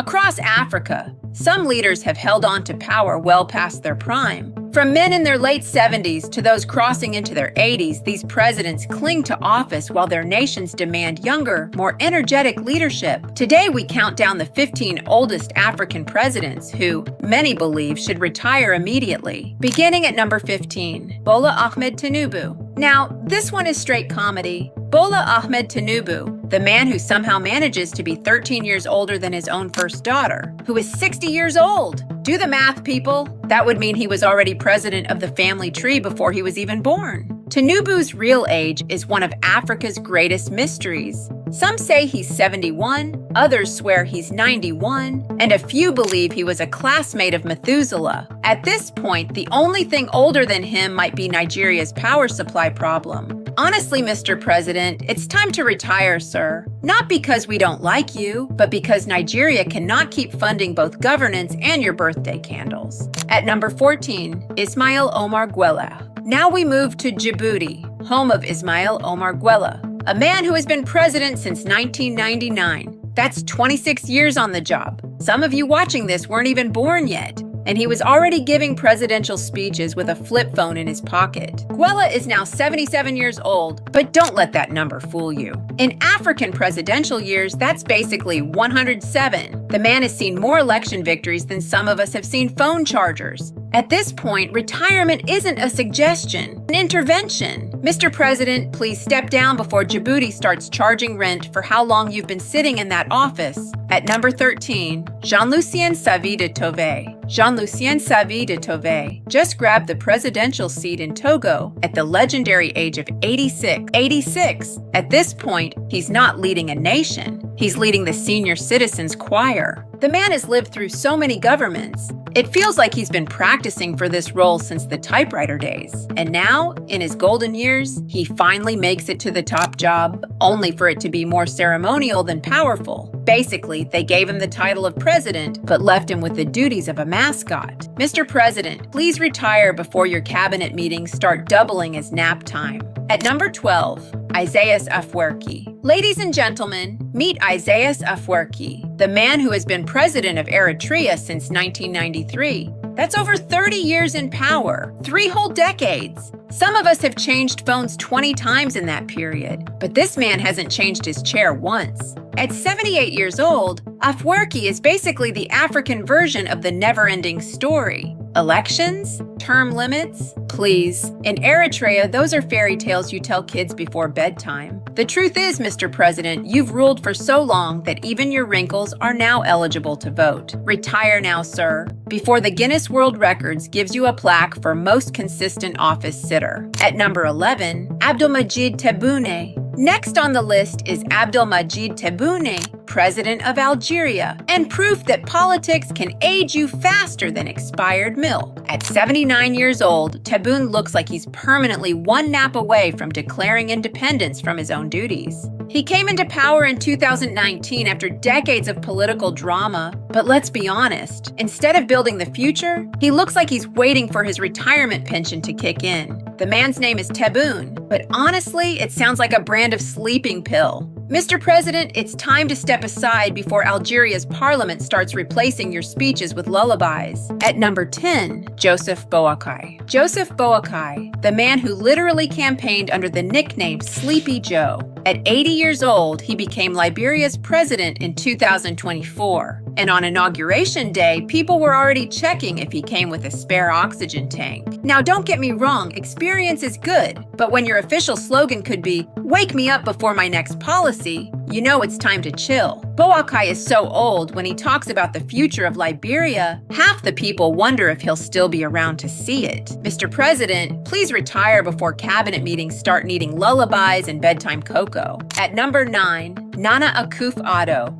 Across Africa, some leaders have held on to power well past their prime. From men in their late 70s to those crossing into their 80s, these presidents cling to office while their nations demand younger, more energetic leadership. Today, we count down the 15 oldest African presidents who, many believe, should retire immediately. Beginning at number 15, Bola Ahmed Tinubu. Now, this one is straight comedy. Bola Ahmed Tinubu, the man who somehow manages to be 13 years older than his own first daughter, who is 60 years old. Do the math, people. That would mean he was already president of the family tree before he was even born. Tinubu's real age is one of Africa's greatest mysteries. Some say he's 71, others swear he's 91, and a few believe he was a classmate of Methuselah. At this point, the only thing older than him might be Nigeria's power supply problem. Honestly, Mr. President, it's time to retire, sir. Not because we don't like you, but because Nigeria cannot keep funding both governance and your birthday candles. At number 14, Ismail Omar Guelleh. Now we move to Djibouti, home of Ismail Omar Guelleh, a man who has been president since 1999. That's 26 years on the job. Some of you watching this weren't even born yet. And he was already giving presidential speeches with a flip phone in his pocket. Guelleh is now 77 years old, but don't let that number fool you. In African presidential years, that's basically 107. The man has seen more election victories than some of us have seen phone chargers. At this point, retirement isn't a suggestion, an intervention. Mr. President, please step down before Djibouti starts charging rent for how long you've been sitting in that office. At number 13, Jean-Lucien Savi de Tove. Jean-Lucien Savi de Tove just grabbed the presidential seat in Togo at the legendary age of 86. At this point, he's not leading a nation. He's leading the senior citizens choir. The man has lived through so many governments. It feels like he's been practicing for this role since the typewriter days. And now, in his golden years, he finally makes it to the top job, only for it to be more ceremonial than powerful. Basically, they gave him the title of president, but left him with the duties of a mascot. Mr. President, please retire before your cabinet meetings start doubling as nap time. At number 12, Isaias Afwerki. Ladies and gentlemen, meet Isaias Afwerki, the man who has been president of Eritrea since 1993. That's over 30 years in power, 3 whole decades. Some of us have changed phones 20 times in that period, but this man hasn't changed his chair once. At 78 years old, Afwerki is basically the African version of the never-ending story. Elections? Term limits? Please. In Eritrea, those are fairy tales you tell kids before bedtime. The truth is, Mr. President, you've ruled for so long that even your wrinkles are now eligible to vote. Retire now, sir, before the Guinness World Records gives you a plaque for most consistent office sitter. At number 11, Abdelmadjid Tebboune. Next on the list is Abdelmadjid Tebboune, president of Algeria, and proof that politics can age you faster than expired milk. At 79 years old, Tebboune looks like he's permanently one nap away from declaring independence from his own duties. He came into power in 2019 after decades of political drama, but let's be honest, instead of building the future, he looks like he's waiting for his retirement pension to kick in. The man's name is Tebboune, but honestly, it sounds like a brand of sleeping pill. Mr. President, it's time to step aside before Algeria's parliament starts replacing your speeches with lullabies. At number 10, Joseph Boakai. Joseph Boakai, the man who literally campaigned under the nickname Sleepy Joe. At 80 years old, he became Liberia's president in 2024. And on Inauguration Day, people were already checking if he came with a spare oxygen tank. Now, don't get me wrong, experience is good, but when your official slogan could be, "Wake me up before my next policy," you know it's time to chill. Boakai is so old, when he talks about the future of Liberia, half the people wonder if he'll still be around to see it. Mr. President, please retire before cabinet meetings start needing lullabies and bedtime cocoa. At number 9, Nana Akufo-Addo.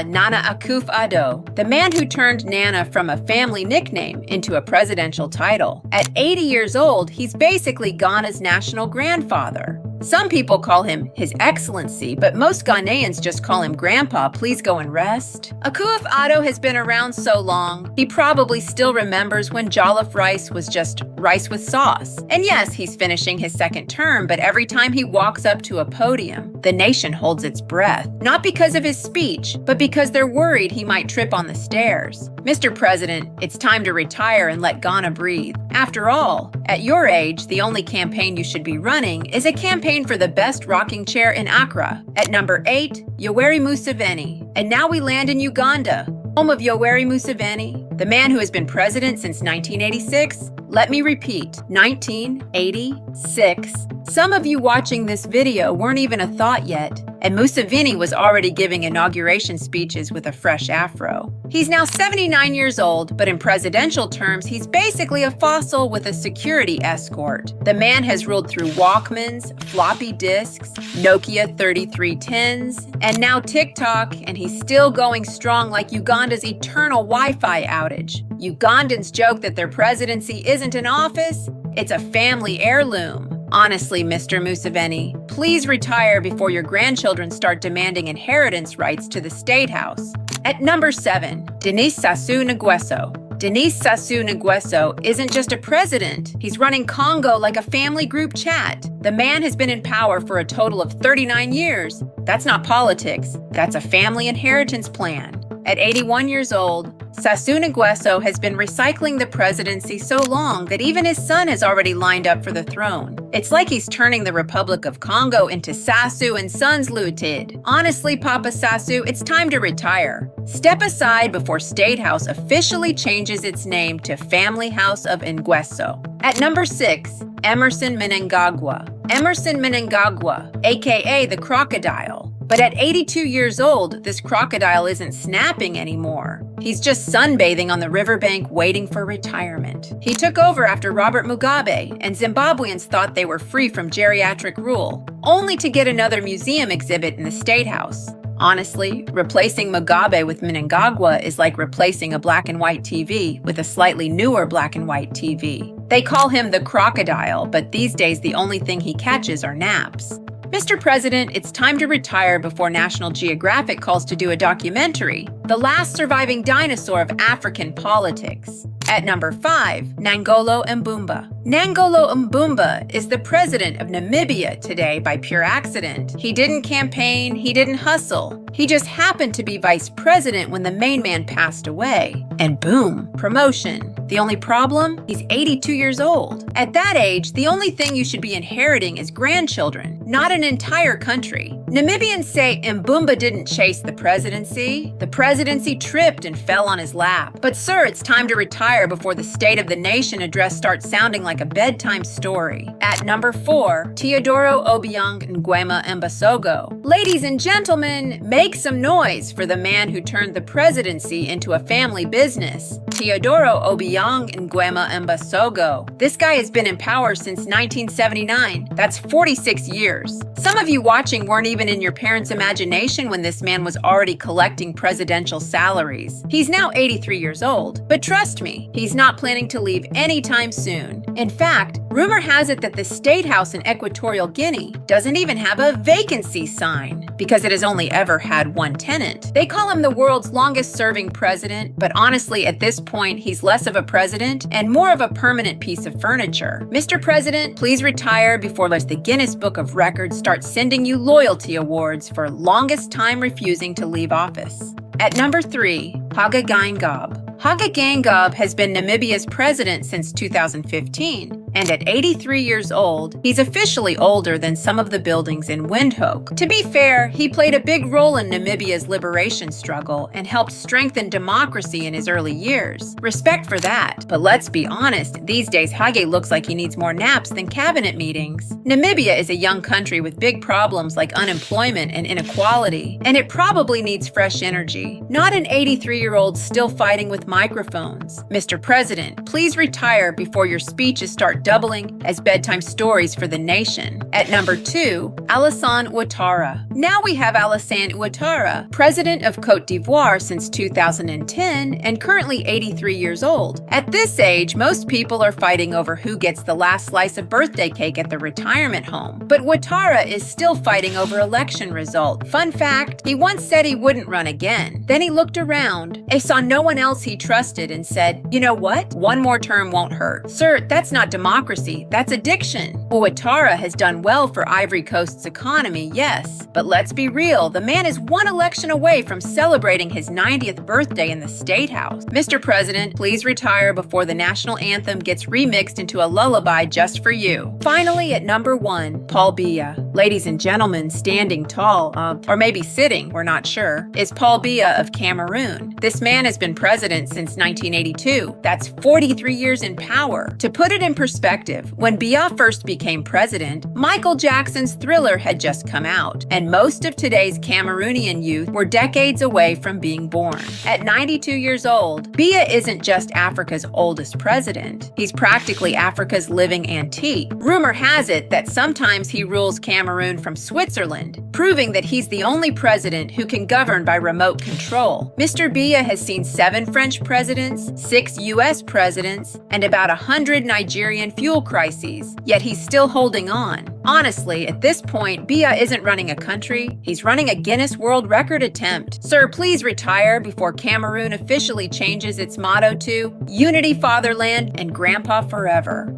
Nana Akufo-Addo, the man who turned Nana from a family nickname into a presidential title. At 80 years old, he's basically Ghana's national grandfather. Some people call him His Excellency, but most Ghanaians just call him Grandpa. Please go and rest. Akufo-Addo has been around so long, he probably still remembers when jollof rice was just rice with sauce. And yes, he's finishing his second term, but every time he walks up to a podium, the nation holds its breath. Not because of his speech, but because they're worried he might trip on the stairs. Mr. President, it's time to retire and let Ghana breathe. After all, at your age, the only campaign you should be running is a campaign for the best rocking chair in Accra. At number 8, Yoweri Museveni. And now we land in Uganda, home of Yoweri Museveni, the man who has been president since 1986. Let me repeat, 1986. Some of you watching this video weren't even a thought yet, and Museveni was already giving inauguration speeches with a fresh afro. He's now 79 years old, but in presidential terms, he's basically a fossil with a security escort. The man has ruled through Walkmans, floppy disks, Nokia 3310s, and now TikTok, and he's still going strong like Uganda's eternal Wi-Fi outage. Ugandans joke that their presidency isn't an office, it's a family heirloom. Honestly, Mr. Museveni, please retire before your grandchildren start demanding inheritance rights to the State House. At number 7, Denis Sassou Nguesso. Denis Sassou Nguesso isn't just a president. He's running Congo like a family group chat. The man has been in power for a total of 39 years. That's not politics. That's a family inheritance plan. At 81 years old, Sassou Nguesso has been recycling the presidency so long that even his son has already lined up for the throne. It's like he's turning the Republic of Congo into Sassou and Sons Limited. Honestly, Papa Sassou, it's time to retire. Step aside before State House officially changes its name to Family House of Nguesso. At number 6, Emmerson Mnangagwa. Emmerson Mnangagwa, aka the Crocodile. But at 82 years old, this crocodile isn't snapping anymore. He's just sunbathing on the riverbank waiting for retirement. He took over after Robert Mugabe, and Zimbabweans thought they were free from geriatric rule, only to get another museum exhibit in the State House. Honestly, replacing Mugabe with Mnangagwa is like replacing a black and white TV with a slightly newer black and white TV. They call him the crocodile, but these days the only thing he catches are naps. Mr. President, it's time to retire before National Geographic calls to do a documentary, The Last Surviving Dinosaur of African Politics. At number 5, Nangolo Mbumba. Nangolo Mbumba is the president of Namibia today by pure accident. He didn't campaign, he didn't hustle. He just happened to be vice president when the main man passed away. And boom, promotion. The only problem? He's 82 years old. At that age, the only thing you should be inheriting is grandchildren, not an entire country. Namibians say Mbumba didn't chase the presidency. The presidency tripped and fell on his lap. But sir, it's time to retire before the State of the Nation address starts sounding like a bedtime story. At number 4, Teodoro, Obiang, Nguema, and Basogo. Ladies and gentlemen, make some noise for the man who turned the presidency into a family business. Teodoro, Obiang, Nguema, and Basogo. This guy has been in power since 1979. That's 46 years. Some of you watching weren't even in your parents' imagination when this man was already collecting presidential salaries. He's now 83 years old, but trust me, he's not planning to leave anytime soon. In fact, rumor has it that the State House in Equatorial Guinea doesn't even have a vacancy sign because it has only ever had one tenant. They call him the world's longest-serving president, but honestly, at this point, he's less of a president and more of a permanent piece of furniture. Mr. President, please retire before the Guinness Book of Records starts sending you loyalty awards for longest time refusing to leave office. At number 3, Hage Geingob. Hage Geingob has been Namibia's president since 2015, and at 83 years old, he's officially older than some of the buildings in Windhoek. To be fair, he played a big role in Namibia's liberation struggle and helped strengthen democracy in his early years. Respect for that. But let's be honest, these days Hage looks like he needs more naps than cabinet meetings. Namibia is a young country with big problems like unemployment and inequality, and it probably needs fresh energy, not an 83-year-old still fighting with microphones. Mr. President, please retire before your speeches start doubling as bedtime stories for the nation. At number 2, Alassane Ouattara. Now we have Alassane Ouattara, president of Côte d'Ivoire since 2010 and currently 83 years old. At this age, most people are fighting over who gets the last slice of birthday cake at the retirement home. But Ouattara is still fighting over election result. Fun fact, he once said he wouldn't run again. Then he looked around, he saw no one else he trusted and said, "You know what? One more term won't hurt." Sir, that's not democracy, that's addiction. Ouattara has done well for Ivory Coast's economy, yes. But let's be real, the man is one election away from celebrating his 90th birthday in the State House. Mr. President, please retire before the national anthem gets remixed into a lullaby just for you. Finally, at number 1, Paul Biya. Ladies and gentlemen, standing tall, or maybe sitting, we're not sure, is Paul Biya of Cameroon. This man has been president since 1982. That's 43 years in power. To put it in perspective, when Biya first became president, Michael Jackson's Thriller had just come out, and most of today's Cameroonian youth were decades away from being born. At 92 years old, Biya isn't just Africa's oldest president. He's practically Africa's living antique. Rumor has it that sometimes he rules Cameroon from Switzerland, proving that he's the only president who can govern by remote control. Mr. Biya has seen 7 French presidents, 6 US presidents, and about 100 Nigerian fuel crises, yet he's still holding on. Honestly, at this point, Biya isn't running a country, he's running a Guinness World Record attempt. Sir, please retire before Cameroon officially changes its motto to Unity Fatherland and Grandpa Forever.